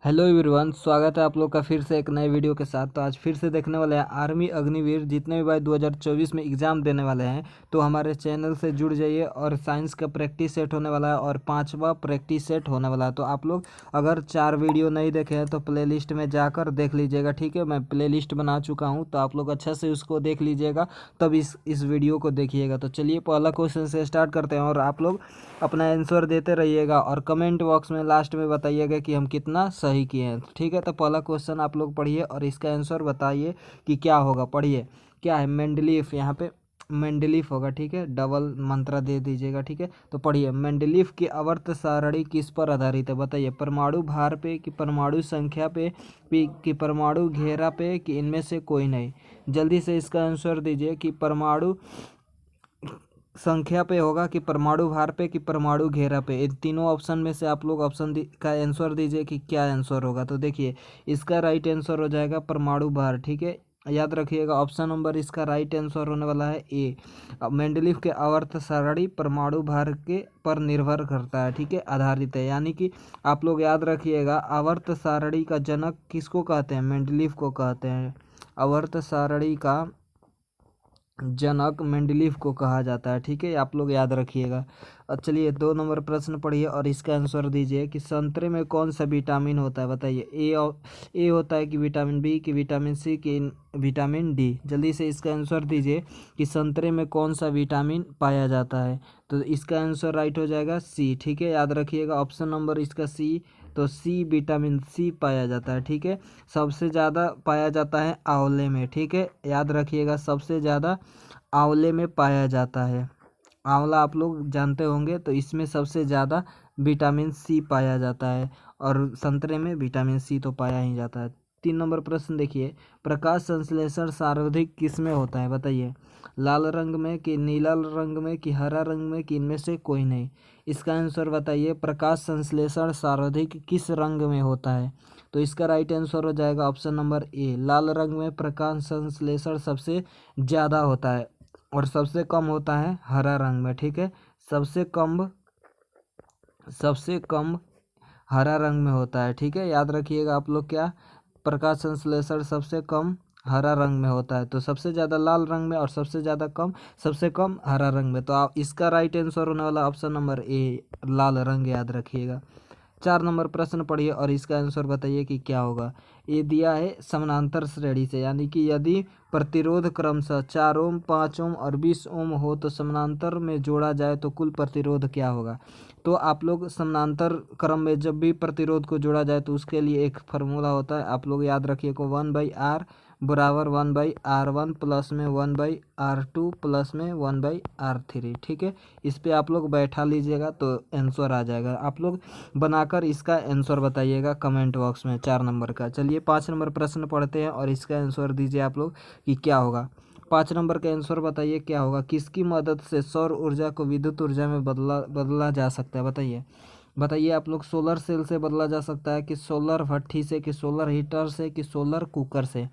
Hello everyone, स्वागत है आप लोग का फिर से एक नए वीडियो के साथ। तो आज फिर से देखने वाले हैं आर्मी अग्निवीर जितने भी भाई 2024 में एग्ज़ाम देने वाले हैं तो हमारे चैनल से जुड़ जाइए। और साइंस का प्रैक्टिस सेट होने वाला है और 5वां प्रैक्टिस सेट होने वाला है। तो आप लोग अगर 4 वीडियो नहीं देखे हैं तो प्लेलिस्ट में जाकर देख लीजिएगा, ठीक है। मैं प्लेलिस्ट बना चुका हूँ तो आप लोग अच्छा से उसको देख लीजिएगा, तब इस वीडियो को देखिएगा। तो चलिए पहला क्वेश्चन से स्टार्ट करते हैं और आप लोग अपना आंसर देते रहिएगा और कमेंट बॉक्स में लास्ट में बताइएगा कि हम कितना सही किए हैं, ठीक है। तो पहला क्वेश्चन आप लोग पढ़िए और इसका आंसर बताइए कि क्या होगा। पढ़िए, क्या है? मेंडलीफ, यहाँ पे मेंडलीफ होगा, ठीक है। डबल मंत्रा दे दीजिएगा, ठीक है। तो पढ़िए, मेंडलीफ की आवर्त सारणी किस पर आधारित है? बताइए, परमाणु भार पे कि परमाणु संख्या पे कि परमाणु घेरा पे कि इनमें से कोई नहीं। जल्दी से इसका आंसर दीजिए कि परमाणु संख्या पे होगा कि परमाणु भार पे कि परमाणु घेरा पे। इन तीनों ऑप्शन में से आप लोग ऑप्शन का आंसर दीजिए कि क्या आंसर होगा। तो देखिए, इसका राइट आंसर हो जाएगा परमाणु भार, ठीक है। याद रखिएगा, ऑप्शन नंबर इसका राइट आंसर होने वाला है ए। मेंडलीफ के आवर्त सारणी परमाणु भार के पर निर्भर करता है, ठीक है, आधारित है। यानी कि आप लोग याद रखिएगा, आवर्त सारणी का जनक किसको कहते हैं? मेंडलीफ को कहते हैं। आवर्त सारणी का जनक मेंडलीफ को कहा जाता है, ठीक है। आप लोग याद रखिएगा। और चलिए 2 नंबर प्रश्न पढ़िए और इसका आंसर दीजिए कि संतरे में कौन सा विटामिन होता है? बताइए, ए होता है कि विटामिन बी कि विटामिन सी कि विटामिन डी। जल्दी से इसका आंसर दीजिए कि संतरे में कौन सा विटामिन पाया जाता है। तो इसका आंसर राइट हो जाएगा सी, ठीक है। याद रखिएगा, ऑप्शन नंबर इसका सी। तो सी, विटामिन सी पाया जाता है, ठीक है। सबसे ज़्यादा पाया जाता है आंवले में, ठीक है। याद रखिएगा, सबसे ज़्यादा आंवले में पाया जाता है। आंवला आप लोग जानते होंगे, तो इसमें सबसे ज़्यादा विटामिन सी पाया जाता है और संतरे में विटामिन सी तो पाया ही जाता है। 3 नंबर प्रश्न देखिए, प्रकाश संश्लेषण सर्वाधिक किस में होता है? बताइए, लाल रंग में कि नीला रंग में कि हरा रंग में कि इनमें से कोई नहीं। इसका आंसर बताइए, प्रकाश संश्लेषण सर्वाधिक किस रंग में होता है? तो इसका राइट आंसर हो जाएगा ऑप्शन नंबर ए, लाल रंग में प्रकाश संश्लेषण सबसे ज़्यादा होता है और सबसे कम होता है हरा रंग में, ठीक है। सबसे कम हरा रंग में होता है, ठीक है। याद रखिएगा आप लोग, क्या प्रकाश संश्लेषण सबसे कम हरा रंग में होता है। तो सबसे ज़्यादा लाल रंग में और सबसे कम हरा रंग में। तो आप इसका राइट आंसर होने वाला ऑप्शन नंबर ए, लाल रंग, याद रखिएगा। 4 नंबर प्रश्न पढ़िए और इसका आंसर बताइए कि क्या होगा। ये दिया है समानांतर श्रेणी से, यानी कि यदि प्रतिरोध क्रमशः 4 ओम, 5 ओम और 20 ओम हो तो समानांतर में जोड़ा जाए तो कुल प्रतिरोध क्या होगा? तो आप लोग समानांतर क्रम में जब भी प्रतिरोध को जोड़ा जाए तो उसके लिए एक फार्मूला होता है, आप लोग याद रखिए को 1/R बराबर 1/R1 प्लस में 1/R2 प्लस में 1/R3, ठीक है। इस पे आप लोग बैठा लीजिएगा तो आंसर आ जाएगा। आप लोग बनाकर इसका आंसर बताइएगा कमेंट बॉक्स में 4 नंबर का। चलिए 5 नंबर प्रश्न पढ़ते हैं और इसका आंसर दीजिए आप लोग कि क्या होगा। 5 नंबर का आंसर बताइए क्या होगा। किसकी मदद से सौर ऊर्जा को विद्युत ऊर्जा में बदला जा सकता है? बताइए बताइए आप लोग। सोलर सेल से बदला जा सकता है कि सोलर भट्ठी से कि सोलर हीटर से कि सोलर कुकर से?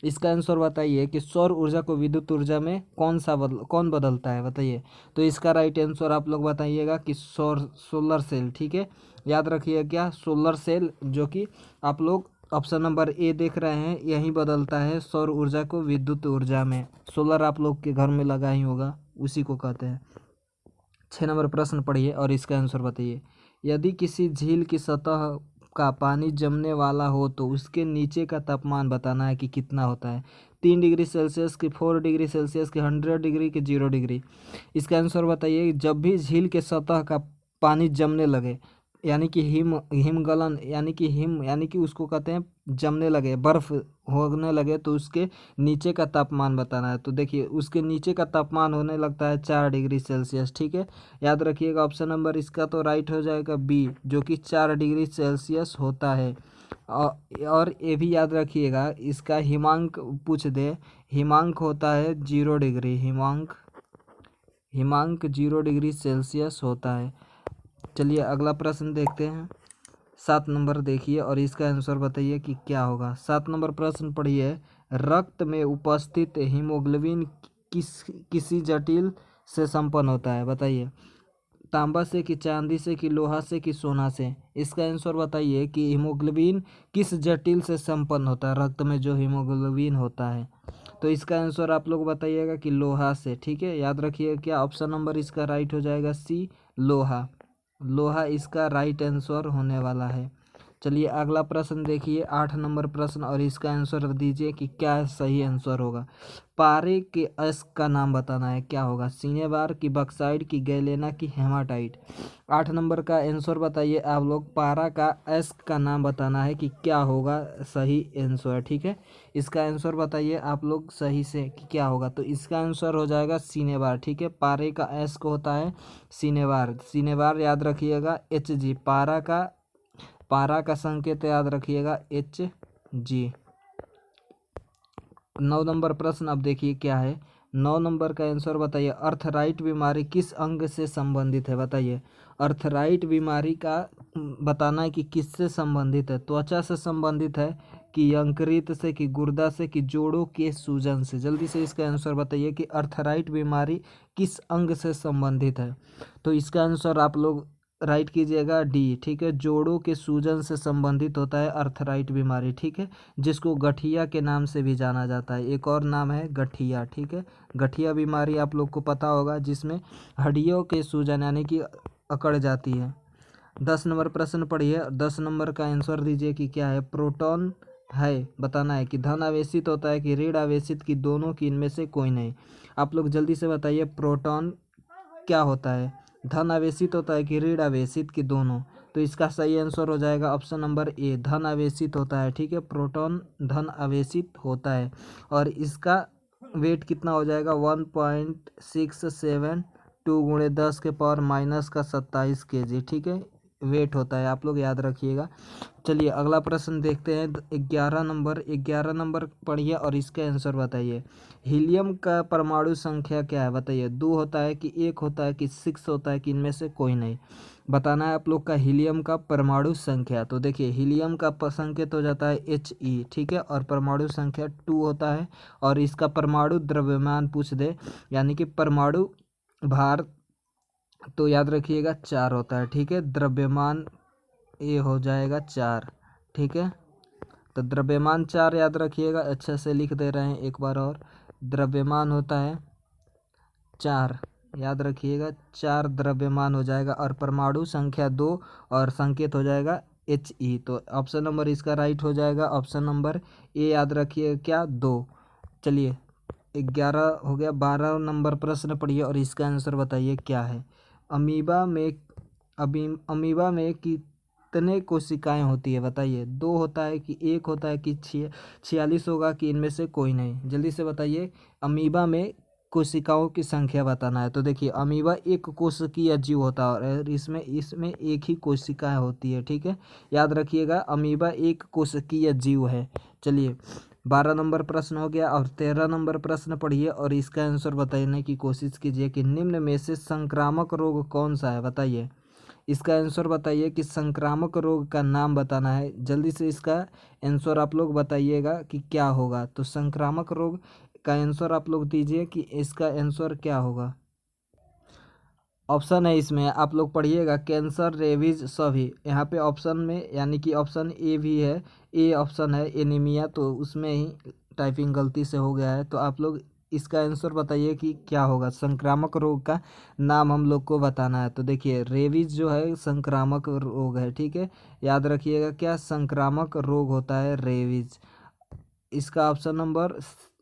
इसका आंसर बताइए कि सौर ऊर्जा को विद्युत ऊर्जा में कौन बदलता है? बताइए। तो इसका राइट आंसर आप लोग बताइएगा कि सोलर सेल, ठीक है। याद रखिए, क्या सोलर सेल, जो कि आप लोग ऑप्शन नंबर ए देख रहे हैं, यही बदलता है सौर ऊर्जा को विद्युत ऊर्जा में। सोलर आप लोग के घर में लगा ही होगा, उसी को कहते हैं। 6 नंबर प्रश्न पढ़िए और इसका आंसर बताइए। यदि किसी झील की सतह का पानी जमने वाला हो तो उसके नीचे का तापमान बताना है कि कितना होता है? 3 डिग्री सेल्सियस की, 4 डिग्री सेल्सियस की, 100 डिग्री की, 0 डिग्री। इसका आंसर बताइए। जब भी झील के सतह का पानी जमने लगे, यानी कि हिमगलन, यानी कि उसको कहते हैं जमने लगे, बर्फ होने लगे, तो उसके नीचे का तापमान बताना है। तो देखिए, उसके नीचे का तापमान होने लगता है 4 डिग्री सेल्सियस, ठीक है। याद रखिएगा, ऑप्शन नंबर इसका तो राइट हो जाएगा बी, जो कि 4 डिग्री सेल्सियस होता है। और ये भी याद रखिएगा, इसका हिमांक पूछ दे, हिमांक होता है 0 डिग्री, हिमांक 0 डिग्री सेल्सियस होता है। चलिए अगला प्रश्न देखते हैं। 7 नंबर देखिए और इसका आंसर बताइए कि क्या होगा। 7 नंबर प्रश्न पढ़िए। रक्त में उपस्थित हीमोग्लोबिन किसी जटिल से संपन्न होता है? बताइए। तांबा से कि चांदी से कि लोहा से कि सोना से? इसका आंसर बताइए कि हीमोग्लोबिन किस जटिल से संपन्न होता है, रक्त में जो हीमोग्लोबिन होता है। तो इसका आंसर आप लोग बताइएगा कि लोहा से। ठीक है, याद रखिए क्या ऑप्शन नंबर इसका राइट हो जाएगा सी, लोहा। लोहा इसका राइट आंसर होने वाला है। चलिए अगला प्रश्न देखिए, 8 नंबर प्रश्न, और इसका आंसर दीजिए कि क्या सही आंसर होगा। पारे के अयस्क का नाम बताना है, क्या होगा? सिनेबार की बक्साइड की गैलेना की हेमाटाइट? 8 नंबर का आंसर बताइए आप लोग। पारा का अयस्क का नाम बताना है कि क्या होगा सही आंसर। ठीक है, इसका आंसर बताइए आप लोग सही से कि क्या होगा। तो इसका आंसर हो जाएगा सिनेबार। ठीक है, पारे का अयस्क होता है सिनेबार। सिनेबार याद रखिएगा Hg। पारा का संकेत याद रखिएगा Hg। 9 नंबर प्रश्न अब देखिए क्या है। 9 नंबर का आंसर बताइए। अर्थराइट बीमारी किस अंग से संबंधित है, बताइए। अर्थराइट बीमारी का बताना है कि किससे संबंधित है। त्वचा से संबंधित है कि यकृत से कि गुर्दा से कि जोड़ों के सूजन से? जल्दी से इसका आंसर बताइए कि अर्थराइट बीमारी किस अंग से संबंधित है। तो इसका आंसर आप लोग राइट कीजिएगा डी। ठीक है, जोड़ों के सूजन से संबंधित होता है अर्थराइट बीमारी। ठीक है, जिसको गठिया के नाम से भी जाना जाता है, एक और नाम है गठिया। ठीक है, गठिया बीमारी आप लोग को पता होगा, जिसमें हड्डियों के सूजन यानी कि अकड़ जाती है। 10 नंबर प्रश्न पढ़िए। 10 नंबर का आंसर दीजिए कि क्या है। प्रोटॉन है बताना है कि धन आवेशित होता है कि ऋण आवेशित की दोनों की इनमें से कोई नहीं? आप लोग जल्दी से बताइए प्रोटॉन क्या होता है, धन आवेशित होता है कि ऋण आवेशित की दोनों? तो इसका सही आंसर हो जाएगा ऑप्शन नंबर ए, धन आवेशित होता है। ठीक है, प्रोटॉन धन आवेशित होता है और इसका वेट कितना हो जाएगा 1.672 × 10 के पावर माइनस का 27 kg। ठीक है, वेट होता है, आप लोग याद रखिएगा। चलिए अगला प्रश्न देखते हैं। 11 नंबर पढ़िए और इसका आंसर बताइए। हीलियम का परमाणु संख्या क्या है, बताइए। 2 होता है कि 1 होता है कि 6 होता है कि इनमें से कोई नहीं? बताना है आप लोग का हीलियम का परमाणु संख्या। तो देखिए हीलियम का संकेत हो जाता है He। ठीक है, और परमाणु संख्या 2 होता है और इसका परमाणु द्रव्यमान पूछ दे यानी कि परमाणु भार, तो याद रखिएगा 4 होता है। ठीक है, द्रव्यमान ये हो जाएगा 4। ठीक है, तो द्रव्यमान 4 याद रखिएगा, अच्छे से लिख दे रहे हैं एक बार और। द्रव्यमान होता है 4, याद रखिएगा 4 द्रव्यमान हो जाएगा और परमाणु संख्या 2 और संकेत हो जाएगा He। तो ऑप्शन नंबर इसका राइट हो जाएगा ऑप्शन नंबर ए, याद रखिए क्या 2। चलिए 11 हो गया। 12 नंबर प्रश्न पढ़िए और इसका आंसर बताइए क्या है। अमीबा में कितने कोशिकाएं होती है, बताइए। 2 होता है कि 1 होता है कि 46 होगा कि इनमें से कोई नहीं? जल्दी से बताइए। अमीबा में कोशिकाओं की संख्या बताना है। तो देखिए अमीबा एक कोशिकीय जीव होता है और इसमें एक ही कोशिकाएं होती है। ठीक है, याद रखिएगा अमीबा एक कोशिकीय जीव है। चलिए 12 नंबर प्रश्न हो गया और 13 नंबर प्रश्न पढ़िए और इसका आंसर बताने की कोशिश कीजिए कि निम्न में से संक्रामक रोग कौन सा है, बताइए। इसका आंसर बताइए कि संक्रामक रोग का नाम बताना है। जल्दी से इसका आंसर आप लोग बताइएगा कि क्या होगा। तो संक्रामक रोग का आंसर आप लोग दीजिए कि इसका आंसर क्या होगा। ऑप्शन है इसमें, आप लोग पढ़िएगा। कैंसर, रेबीज, सभी। यहाँ पे ऑप्शन में यानी कि ऑप्शन ए भी है, ए ऑप्शन है एनीमिया, तो उसमें ही टाइपिंग गलती से हो गया है। तो आप लोग इसका आंसर बताइए कि क्या होगा। संक्रामक रोग का नाम हम लोग को बताना है। तो देखिए रेबीज जो है संक्रामक रोग है। ठीक है, याद रखिएगा क्या संक्रामक रोग होता है रेबीज। इसका ऑप्शन नंबर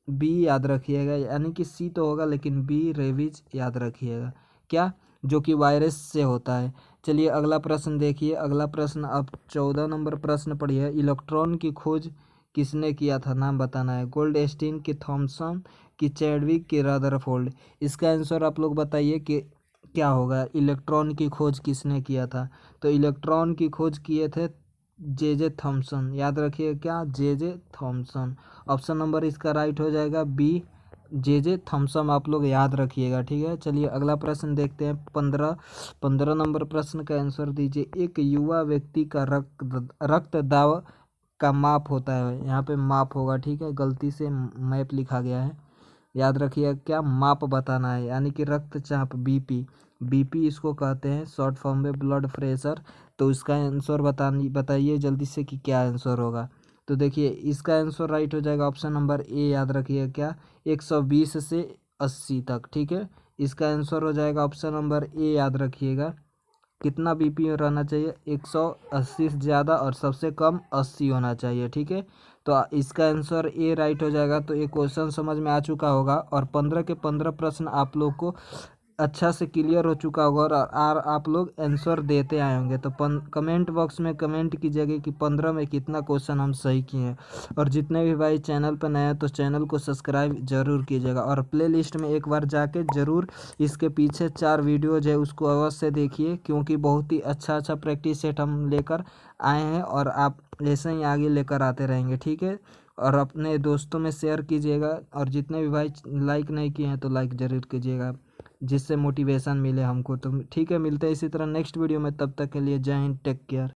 बी याद रखिएगा, यानी कि सी तो होगा लेकिन बी रेबीज याद रखिएगा क्या, जो कि वायरस से होता है। चलिए अगला प्रश्न देखिए। अगला प्रश्न अब 14 नंबर प्रश्न पढ़िए। इलेक्ट्रॉन की खोज किसने किया था, नाम बताना है। गोल्डस्टीन, की थॉमसन, की चैडविक, की रदरफोर्ड? इसका आंसर आप लोग बताइए कि क्या होगा। इलेक्ट्रॉन की खोज किसने किया था? तो इलेक्ट्रॉन की खोज किए थे जे थॉमसन, याद रखिए क्या जे थॉमसन। ऑप्शन नंबर इसका राइट हो जाएगा बी, जे थॉमसन, आप लोग याद रखिएगा। ठीक है, चलिए अगला प्रश्न देखते हैं। 15 नंबर प्रश्न का आंसर दीजिए। एक युवा व्यक्ति का रक्त दाब का माप होता है, यहाँ पे माप होगा। ठीक है, गलती से मैप लिखा गया है, याद रखिए क्या माप बताना है, यानी कि रक्तचाप बीपी। बीपी इसको कहते हैं शॉर्ट फॉर्म में ब्लड प्रेशर। तो इसका आंसर बताइए जल्दी से कि क्या आंसर होगा। तो देखिए इसका आंसर राइट हो जाएगा ऑप्शन नंबर ए, याद रखिए क्या 120 से 80 तक, ठीक है। इसका आंसर हो जाएगा ऑप्शन नंबर ए, याद रखिएगा। कितना बीपी रहना चाहिए, 180 से ज़्यादा और सबसे कम 80 होना चाहिए, ठीक है। तो इसका आंसर ए राइट हो जाएगा। तो ये क्वेश्चन समझ में आ चुका होगा और 15 के 15 प्रश्न आप लोग को अच्छा से क्लियर हो चुका होगा और आप लोग आंसर देते आए होंगे। तो कमेंट बॉक्स में कमेंट कीजिएगा कि 15 में कितना क्वेश्चन हम सही किए हैं। और जितने भी भाई चैनल पर नए हैं तो चैनल को सब्सक्राइब जरूर कीजिएगा और प्ले लिस्ट में एक बार जाके ज़रूर इसके पीछे 4 वीडियोज है उसको अवश्य देखिए, क्योंकि बहुत ही अच्छा अच्छा प्रैक्टिस सेट हम लेकर आए हैं और आप ऐसे ही आगे लेकर आते रहेंगे, ठीक है। और अपने दोस्तों में शेयर कीजिएगा और जितने भी भाई लाइक नहीं किए हैं तो लाइक ज़रूर कीजिएगा, जिससे मोटिवेशन मिले हमको। तो ठीक है, मिलते हैं इसी तरह नेक्स्ट वीडियो में, तब तक के लिए जय हिंद, टेक केयर।